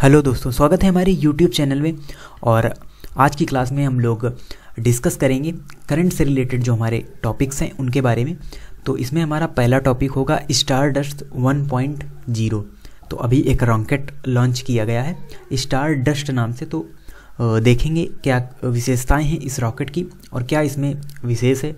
Hello दोस्तों, स्वागत है हमारे यूट्यूब चैनल में। और आज की क्लास में हम लोग डिस्कस करेंगे करंट से रिलेटेड जो हमारे टॉपिक्स हैं उनके बारे में। तो इसमें हमारा पहला टॉपिक होगा स्टारडस्ट 1.0। तो अभी एक रॉकेट लॉन्च किया गया है स्टारडस्ट नाम से। तो देखेंगे क्या विशेषताएं हैं इस रॉकेट की और क्या इसमें विशेष है,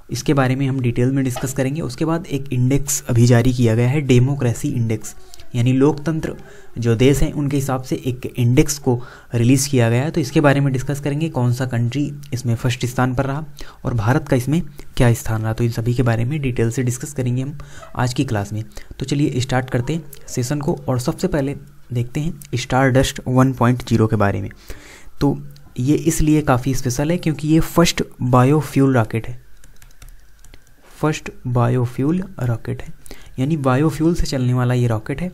इसके बारे में हम डिटेल में डिस्कस करेंगे। उसके बाद एक इंडेक्स अभी जारी किया गया है, डेमोक्रेसी इंडेक्स, यानी लोकतंत्र जो देश हैं उनके हिसाब से एक इंडेक्स को रिलीज़ किया गया है। तो इसके बारे में डिस्कस करेंगे, कौन सा कंट्री इसमें फर्स्ट स्थान पर रहा और भारत का इसमें क्या स्थान रहा। तो इन सभी के बारे में डिटेल से डिस्कस करेंगे हम आज की क्लास में। तो चलिए स्टार्ट करते हैं सेशन को। और सबसे पहले देखते हैं स्टारडस्ट 1.0 के बारे में। तो ये इसलिए काफ़ी स्पेशल है क्योंकि ये फर्स्ट बायोफ्यूल रॉकेट है, फर्स्ट बायोफ्यूल रॉकेट है, यानी बायोफ्यूल से चलने वाला ये रॉकेट है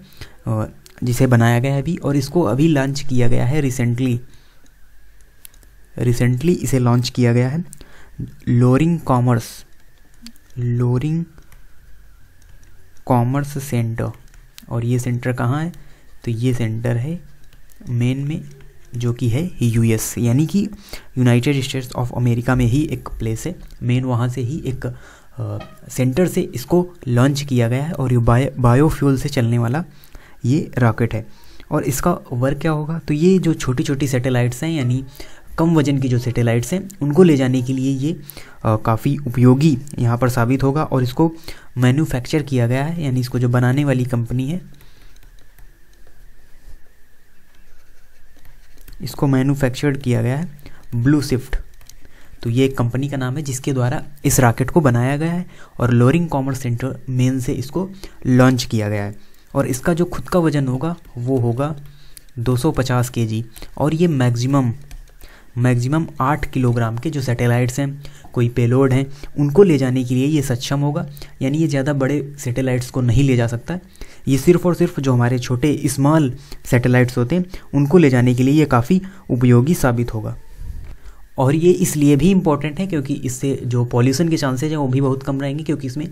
जिसे बनाया गया है अभी। और इसको अभी लॉन्च किया गया है, रिसेंटली इसे लॉन्च किया गया है लोरिंग कॉमर्स सेंटर। और ये सेंटर कहाँ है? तो ये सेंटर है मेन में, जो कि है यूएस, यानी कि यूनाइटेड स्टेट्स ऑफ अमेरिका में ही एक प्लेस है मेन, वहाँ से ही एक सेंटर से इसको लॉन्च किया गया है। और ये बायोफ्यूल से चलने वाला ये रॉकेट है। और इसका वर्क क्या होगा? तो ये जो छोटी छोटी सैटेलाइट्स हैं, यानी कम वजन की जो सैटेलाइट्स हैं, उनको ले जाने के लिए ये काफ़ी उपयोगी यहाँ पर साबित होगा। और इसको मैन्युफैक्चर किया गया है, यानी इसको जो बनाने वाली कंपनी है, इसको मैन्युफैक्चर्ड किया गया है ब्लू शिफ्ट। तो ये एक कंपनी का नाम है जिसके द्वारा इस रॉकेट को बनाया गया है और लोरिंग कॉमर्स सेंटर मेन से इसको लॉन्च किया गया है। और इसका जो खुद का वजन होगा वो होगा 250 kg। और ये मैक्सिमम 8 किलोग्राम के जो सैटेलाइट्स हैं, कोई पेलोड हैं, उनको ले जाने के लिए ये सक्षम होगा। यानी ये ज़्यादा बड़े सैटेलाइट्स को नहीं ले जा सकता, ये सिर्फ और सिर्फ जो हमारे छोटे स्मॉल सैटेलाइट्स होते हैं उनको ले जाने के लिए ये काफ़ी उपयोगी साबित होगा। और ये इसलिए भी इम्पॉर्टेंट है क्योंकि इससे जो पॉल्यूशन के चांसेज हैं वो भी बहुत कम रहेंगे, क्योंकि इसमें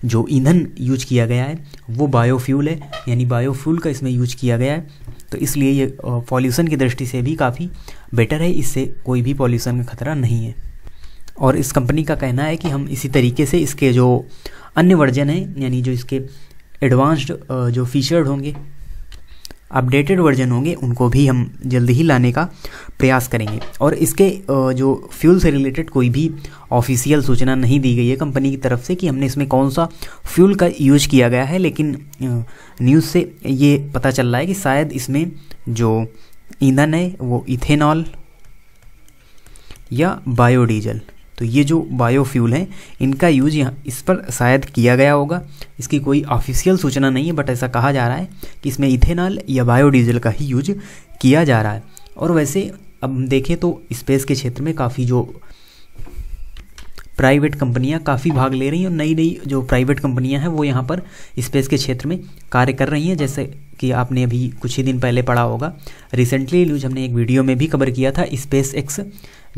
जो ईंधन यूज किया गया है वो बायोफ्यूल है, यानी बायोफ्यूल का इसमें यूज किया गया है। तो इसलिए ये पॉल्यूशन की दृष्टि से भी काफ़ी बेटर है, इससे कोई भी पॉल्यूशन का खतरा नहीं है। और इस कंपनी का कहना है कि हम इसी तरीके से इसके जो अन्य वर्जन हैं, यानी जो इसके एडवांस्ड जो फीचर्ड होंगे, अपडेटेड वर्जन होंगे, उनको भी हम जल्दी ही लाने का प्रयास करेंगे। और इसके जो फ्यूल से रिलेटेड कोई भी ऑफिशियल सूचना नहीं दी गई है कंपनी की तरफ से कि हमने इसमें कौन सा फ्यूल का यूज किया गया है, लेकिन न्यूज़ से ये पता चल रहा है कि शायद इसमें जो ईंधन है वो इथेनॉल या बायोडीजल, तो ये जो बायोफ्यूल हैं इनका यूज यहाँ इस पर शायद किया गया होगा। इसकी कोई ऑफिशियल सूचना नहीं है, बट ऐसा कहा जा रहा है कि इसमें इथेनॉल या बायोडीजल का ही यूज किया जा रहा है। और वैसे अब देखें तो स्पेस के क्षेत्र में काफ़ी जो प्राइवेट कंपनियां काफ़ी भाग ले रही हैं, और नई नई जो प्राइवेट कंपनियां हैं वो यहाँ पर स्पेस के क्षेत्र में कार्य कर रही हैं। जैसे कि आपने अभी कुछ ही दिन पहले पढ़ा होगा, रिसेंटली न्यूज हमने एक वीडियो में भी कवर किया था, स्पेस एक्स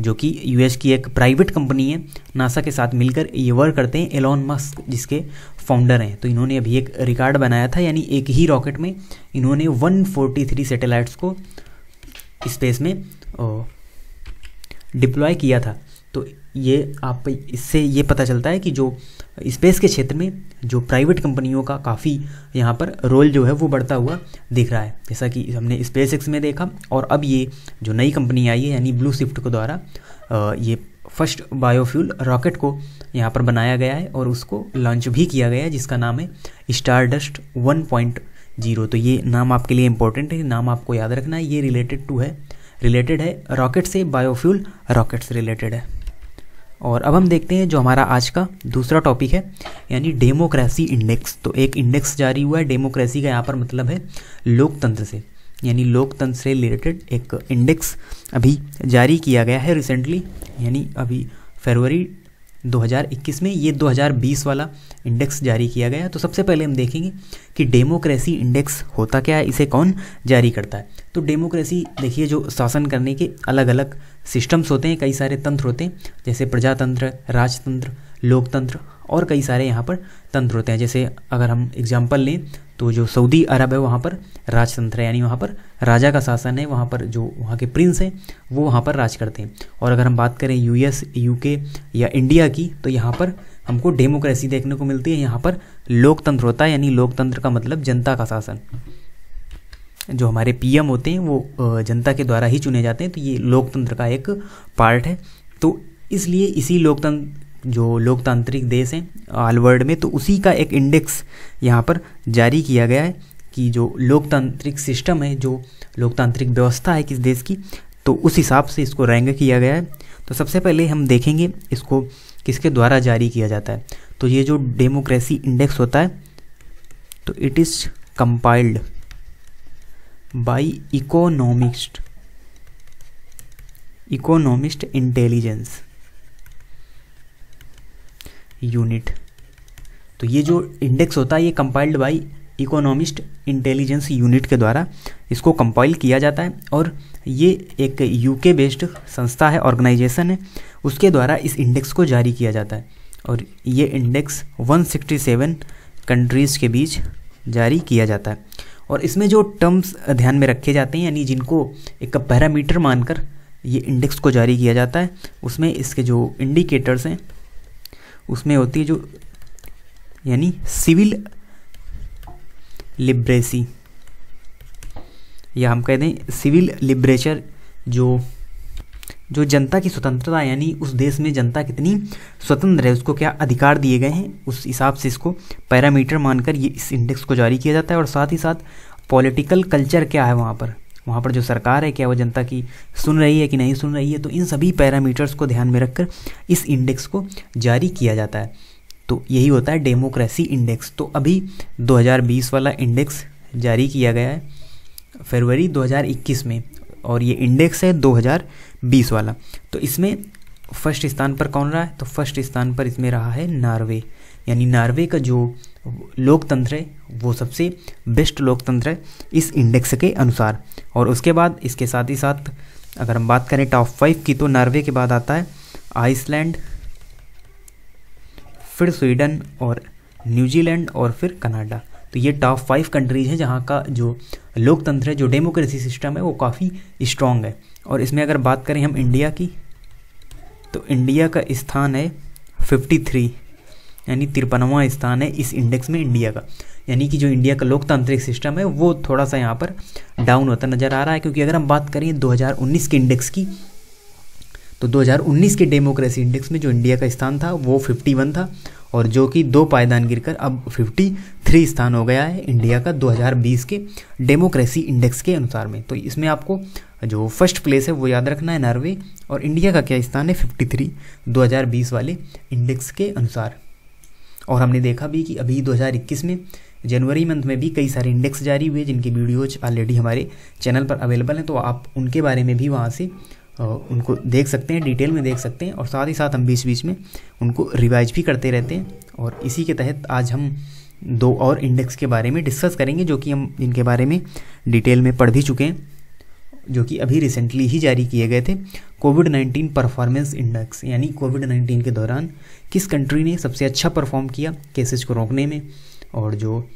जो कि यूएस की एक प्राइवेट कंपनी है, नासा के साथ मिलकर ये वर्क करते हैं, एलॉन मस्क जिसके फाउंडर हैं। तो इन्होंने अभी एक रिकॉर्ड बनाया था, यानी एक ही रॉकेट में इन्होंने 143 सैटेलाइट्स को स्पेस में डिप्लॉय किया था। तो ये आप इससे ये पता चलता है कि जो स्पेस के क्षेत्र में जो प्राइवेट कंपनियों का काफ़ी यहाँ पर रोल जो है वो बढ़ता हुआ दिख रहा है, जैसा कि हमने स्पेस एक्स में देखा। और अब ये जो नई कंपनी आई है, यानी ब्लू शिफ्ट के द्वारा ये फर्स्ट बायोफ्यूल रॉकेट को यहाँ पर बनाया गया है और उसको लॉन्च भी किया गया है, जिसका नाम है स्टारडस्ट 1.0। तो ये नाम आपके लिए इम्पोर्टेंट है, नाम आपको याद रखना है। ये रिलेटेड है रॉकेट से, बायोफ्यूल रॉकेट से रिलेटेड है। और अब हम देखते हैं जो हमारा आज का दूसरा टॉपिक है, यानी डेमोक्रेसी इंडेक्स। तो एक इंडेक्स जारी हुआ है, डेमोक्रेसी का यहाँ पर मतलब है लोकतंत्र से, यानी लोकतंत्र से रिलेटेड एक इंडेक्स अभी जारी किया गया है रिसेंटली, यानी अभी फरवरी 2021 में ये 2020 वाला इंडेक्स जारी किया गया। तो सबसे पहले हम देखेंगे कि डेमोक्रेसी इंडेक्स होता क्या है, इसे कौन जारी करता है। तो डेमोक्रेसी देखिए, जो शासन करने के अलग अलग सिस्टम्स होते हैं, कई सारे तंत्र होते हैं, जैसे प्रजातंत्र, राजतंत्र, लोकतंत्र और कई सारे यहाँ पर तंत्र होते हैं। जैसे अगर हम एग्जांपल लें तो जो सऊदी अरब है वहाँ पर राजतंत्र है, यानी वहाँ पर राजा का शासन है, वहाँ पर जो वहाँ के प्रिंस हैं वो वहाँ पर राज करते हैं। और अगर हम बात करें यूएस, यूके या इंडिया की, तो यहाँ पर हमको डेमोक्रेसी देखने को मिलती है। यहाँ पर लोकतंत्र होता है, यानी लोकतंत्र का मतलब जनता का शासन। जो हमारे पीएम होते हैं वो जनता के द्वारा ही चुने जाते हैं, तो ये लोकतंत्र का एक पार्ट है। तो इसलिए इसी जो लोकतांत्रिक देश हैं ऑल वर्ल्ड में, तो उसी का एक इंडेक्स यहाँ पर जारी किया गया है कि जो लोकतांत्रिक सिस्टम है, जो लोकतांत्रिक व्यवस्था है किस देश की, तो उस हिसाब से इसको रैंक किया गया है। तो सबसे पहले हम देखेंगे इसको किसके द्वारा जारी किया जाता है। तो ये जो डेमोक्रेसी इंडेक्स होता है, तो it is compiled bye economist intelligence unit. तो ये जो इंडेक्स होता है ये compiled bye economist intelligence unit के द्वारा इसको कंपाइल किया जाता है, और ये एक यूके बेस्ड संस्था है, ऑर्गेनाइजेशन है, उसके द्वारा इस इंडेक्स को जारी किया जाता है। और ये इंडेक्स 167 कंट्रीज़ के बीच जारी किया जाता है। और इसमें जो टर्म्स ध्यान में रखे जाते हैं, यानी जिनको एक पैरामीटर मानकर ये इंडेक्स को जारी किया जाता है, उसमें इसके जो इंडिकेटर्स हैं उसमें होती है जो यानी सिविल लिबरेसी, या हम कह दें सिविल लिबरेचर, जो जनता की स्वतंत्रता, यानी उस देश में जनता कितनी स्वतंत्र है, उसको क्या अधिकार दिए गए हैं, उस हिसाब से इसको पैरामीटर मानकर ये इस इंडेक्स को जारी किया जाता है। और साथ ही साथ पॉलिटिकल कल्चर क्या है वहाँ पर जो सरकार है, क्या वो जनता की सुन रही है कि नहीं सुन रही है, तो इन सभी पैरामीटर्स को ध्यान में रखकर इस इंडेक्स को जारी किया जाता है। तो यही होता है डेमोक्रेसी इंडेक्स। तो अभी 2020 वाला इंडेक्स जारी किया गया है फरवरी 2021 में, और ये इंडेक्स है 2020 वाला। तो इसमें फर्स्ट स्थान पर कौन रहा है, तो फर्स्ट स्थान पर इसमें रहा है नॉर्वे, यानी नॉर्वे का जो लोकतंत्र है वो सबसे बेस्ट लोकतंत्र है इस इंडेक्स के अनुसार। और उसके बाद इसके साथ ही साथ अगर हम बात करें टॉप 5 की, तो नॉर्वे के बाद आता है आइसलैंड, फिर स्वीडन और न्यूजीलैंड और फिर कनाडा। तो ये टॉप 5 कंट्रीज हैं जहाँ का जो लोकतंत्र है, जो डेमोक्रेसी सिस्टम है वो काफ़ी स्ट्रॉन्ग है। और इसमें अगर बात करें हम इंडिया की, तो इंडिया का स्थान है 53, यानी 53वां स्थान है इस इंडेक्स में इंडिया का। यानी कि जो इंडिया का लोकतांत्रिक सिस्टम है वो थोड़ा सा यहाँ पर डाउन होता नज़र आ रहा है, क्योंकि अगर हम बात करें 2019 के इंडेक्स की, तो 2019 के डेमोक्रेसी इंडेक्स में जो इंडिया का स्थान था वो 51 था, और जो कि 2 पायदान गिरकर अब 53 स्थान हो गया है इंडिया का 2020 के डेमोक्रेसी इंडेक्स के अनुसार में। तो इसमें आपको जो फर्स्ट प्लेस है वो याद रखना है नॉर्वे, और इंडिया का क्या स्थान है 53 2020 वाले इंडेक्स के अनुसार। और हमने देखा भी कि अभी 2021 में जनवरी मंथ में भी कई सारे इंडेक्स जारी हुए जिनके वीडियोज ऑलरेडी हमारे चैनल पर अवेलेबल हैं, तो आप उनके बारे में भी वहाँ से उनको देख सकते हैं, डिटेल में देख सकते हैं। और साथ ही साथ हम बीच बीच में उनको रिवाइज भी करते रहते हैं। और इसी के तहत आज हम 2 और इंडेक्स के बारे में डिस्कस करेंगे, जो कि हम इनके बारे में डिटेल में पढ़ भी चुके हैं, जो कि अभी रिसेंटली ही जारी किए गए थे। कोविड-19 परफॉर्मेंस इंडेक्स, यानी कोविड-19 के दौरान किस कंट्री ने सबसे अच्छा परफॉर्म किया केसेस को रोकने में, और जो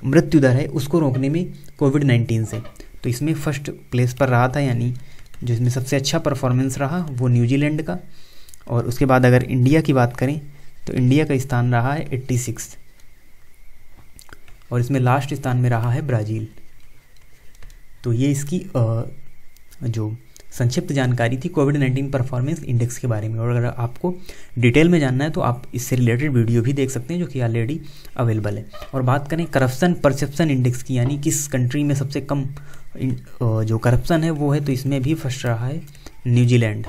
मृत्यु दर है उसको रोकने में कोविड-19 से। तो इसमें फर्स्ट प्लेस पर रहा था, यानी जो इसमें सबसे अच्छा परफॉर्मेंस रहा वो न्यूजीलैंड का। और उसके बाद अगर इंडिया की बात करें तो इंडिया का स्थान रहा है 86, और इसमें लास्ट स्थान में रहा है ब्राज़ील। तो ये इसकी जो संक्षिप्त जानकारी थी कोविड-19 परफॉर्मेंस इंडेक्स के बारे में। और अगर आपको डिटेल में जानना है तो आप इससे रिलेटेड वीडियो भी देख सकते हैं, जो कि ऑलरेडी अवेलेबल है। और बात करें करप्शन परसेप्शन इंडेक्स की, यानी किस कंट्री में सबसे कम जो करप्शन है वो है, तो इसमें भी फर्स्ट रहा है न्यूजीलैंड।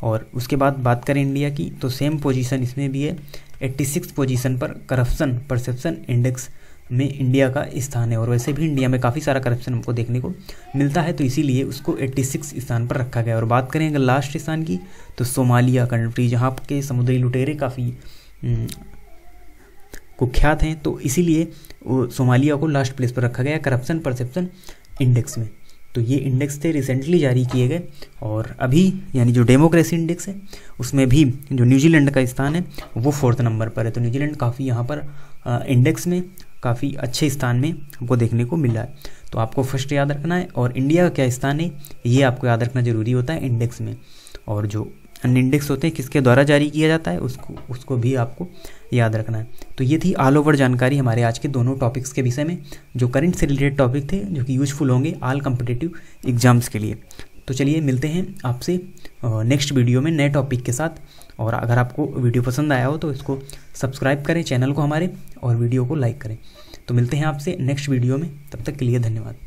और उसके बाद बात करें इंडिया की, तो सेम पोजीशन इसमें भी है, 86 पोजीशन पर करप्शन परसेप्शन इंडेक्स में इंडिया का स्थान है। और वैसे भी इंडिया में काफ़ी सारा करप्शन हमको देखने को मिलता है, तो इसीलिए उसको 86 स्थान पर रखा गया। और बात करें अगर लास्ट स्थान की, तो सोमालिया कंट्री, जहाँ के समुद्री लुटेरे काफ़ी कुख्यात हैं, तो इसीलिए सोमालिया को लास्ट प्लेस पर रखा गया करप्शन परसेप्शन इंडेक्स में। तो ये इंडेक्स थे रिसेंटली जारी किए गए, और अभी यानी जो डेमोक्रेसी इंडेक्स है उसमें भी जो न्यूजीलैंड का स्थान है वो 4th नंबर पर है। तो न्यूजीलैंड काफ़ी यहाँ पर इंडेक्स में काफ़ी अच्छे स्थान में हमको देखने को मिला है। तो आपको फर्स्ट याद रखना है, और इंडिया का क्या स्थान है ये आपको याद रखना ज़रूरी होता है इंडेक्स में। और जो अन्य इंडेक्स होते हैं किसके द्वारा जारी किया जाता है उसको भी आपको याद रखना है। तो ये थी ऑल ओवर जानकारी हमारे आज के दोनों टॉपिक्स के विषय में, जो करंट से रिलेटेड टॉपिक थे, जो कि यूजफुल होंगे ऑल कॉम्पिटिटिव एग्जाम्स के लिए। तो चलिए मिलते हैं आपसे नेक्स्ट वीडियो में नए टॉपिक के साथ। और अगर आपको वीडियो पसंद आया हो तो इसको सब्सक्राइब करें चैनल को हमारे, और वीडियो को लाइक करें। तो मिलते हैं आपसे नेक्स्ट वीडियो में, तब तक के लिए धन्यवाद।